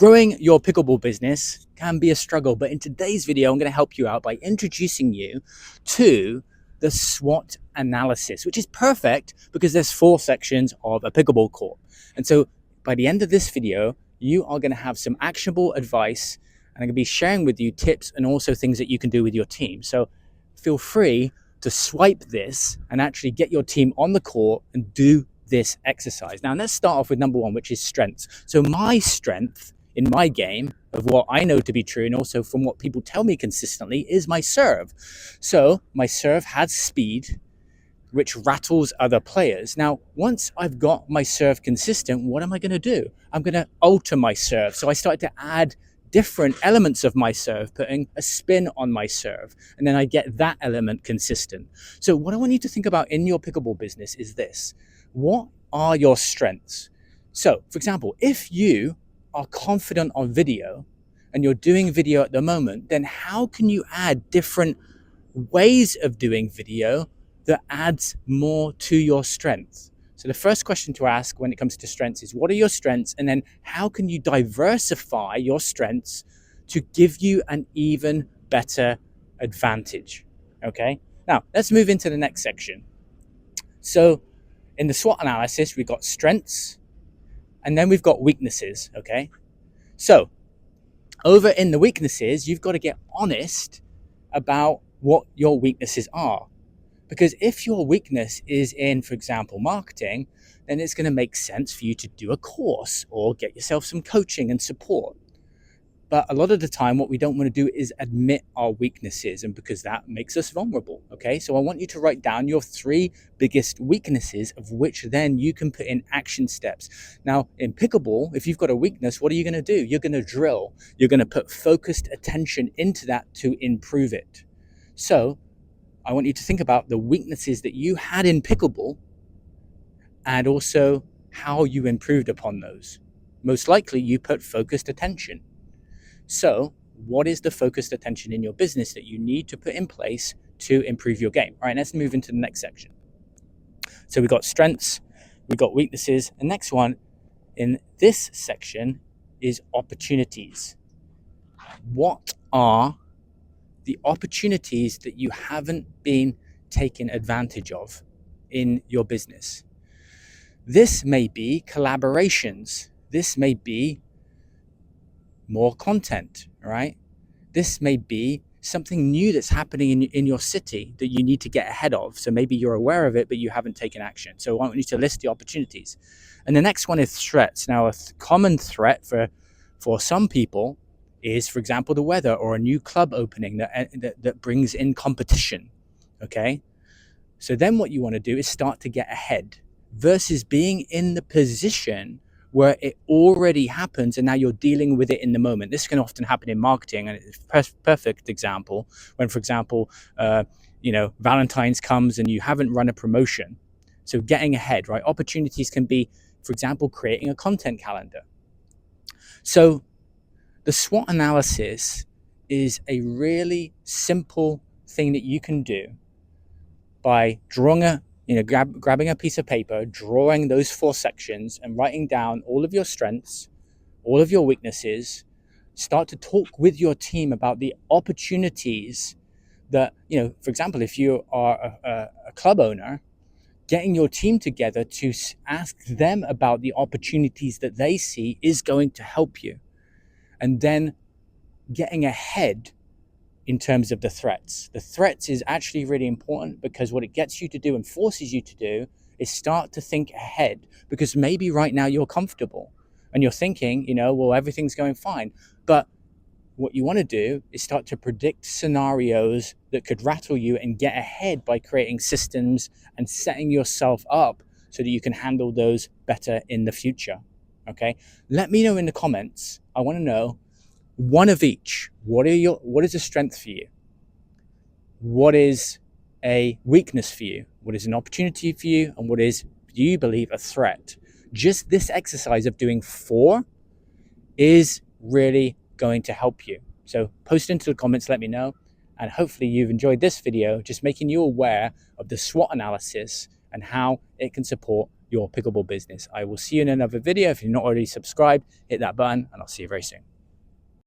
Growing your pickleball business can be a struggle, but in today's video, I'm going to help you out by introducing you to the SWOT analysis, which is perfect because there's 4 sections of a pickleball court. And so by the end of this video, you are going to have some actionable advice, and I'm going to be sharing with you tips and also things that you can do with your team. So feel free to swipe this and actually get your team on the court and do this exercise. Now, let's start off with number 1, which is strengths. So my strength in my game of what I know to be true, and also from what people tell me consistently, is my serve. So my serve has speed, which rattles other players. Now, once I've got my serve consistent, what am I going to do? I'm going to alter my serve. So I started to add different elements of my serve, putting a spin on my serve, and then I get that element consistent. So what I want you to think about in your pickleball business is this: what are your strengths? So, for example, if you are confident on video and you're doing video at the moment, then how can you add different ways of doing video that adds more to your strengths? So the first question to ask when it comes to strengths is, what are your strengths? And then how can you diversify your strengths to give you an even better advantage? Okay, now let's move into the next section. So in the SWOT analysis, we've got strengths, and then we've got weaknesses, okay? So over in the weaknesses, you've got to get honest about what your weaknesses are. Because if your weakness is in, for example, marketing, then it's going to make sense for you to do a course or get yourself some coaching and support. But a lot of the time, what we don't want to do is admit our weaknesses, and because that makes us vulnerable, okay? So I want you to write down your 3 biggest weaknesses, of which then you can put in action steps. Now, in pickleball, if you've got a weakness, what are you going to do? You're going to drill. You're going to put focused attention into that to improve it. So I want you to think about the weaknesses that you had in pickleball and also how you improved upon those. Most likely, you put focused attention. So what is the focused attention in your business that you need to put in place to improve your game? All right, let's move into the next section. So we've got strengths, we've got weaknesses. The next one in this section is opportunities. What are the opportunities that you haven't been taken advantage of in your business? This may be collaborations. This may be more content, right? This may be something new that's happening in your city that you need to get ahead of. So maybe you're aware of it, but you haven't taken action. So I want you to list the opportunities. And the next one is threats. Now, a common threat for some people is, for example, the weather or a new club opening that brings in competition, okay? So then what you want to do is start to get ahead versus being in the position where it already happens and now you're dealing with it in the moment. This can often happen in marketing, and it's a perfect example when, for example, Valentine's comes and you haven't run a promotion. So getting ahead, right? Opportunities can be, for example, creating a content calendar. So the SWOT analysis is a really simple thing that you can do by drawing grabbing a piece of paper, drawing those 4 sections and writing down all of your strengths, all of your weaknesses. Start to talk with your team about the opportunities that, for example, if you are a club owner, getting your team together to ask them about the opportunities that they see is going to help you. And then getting ahead in terms of the threats. The threats is actually really important because what it gets you to do and forces you to do is start to think ahead, because maybe right now you're comfortable and you're thinking, well, everything's going fine. But what you want to do is start to predict scenarios that could rattle you and get ahead by creating systems and setting yourself up so that you can handle those better in the future. Okay? Let me know in the comments. I want to know one of each. What is a strength for you? What is a weakness for you? What is an opportunity for you? And what is, do you believe, a threat? Just this exercise of doing 4 is really going to help you. So post into the comments, let me know. And hopefully you've enjoyed this video, just making you aware of the SWOT analysis and how it can support your pickleball business. I will see you in another video. If you're not already subscribed, hit that button and I'll see you very soon.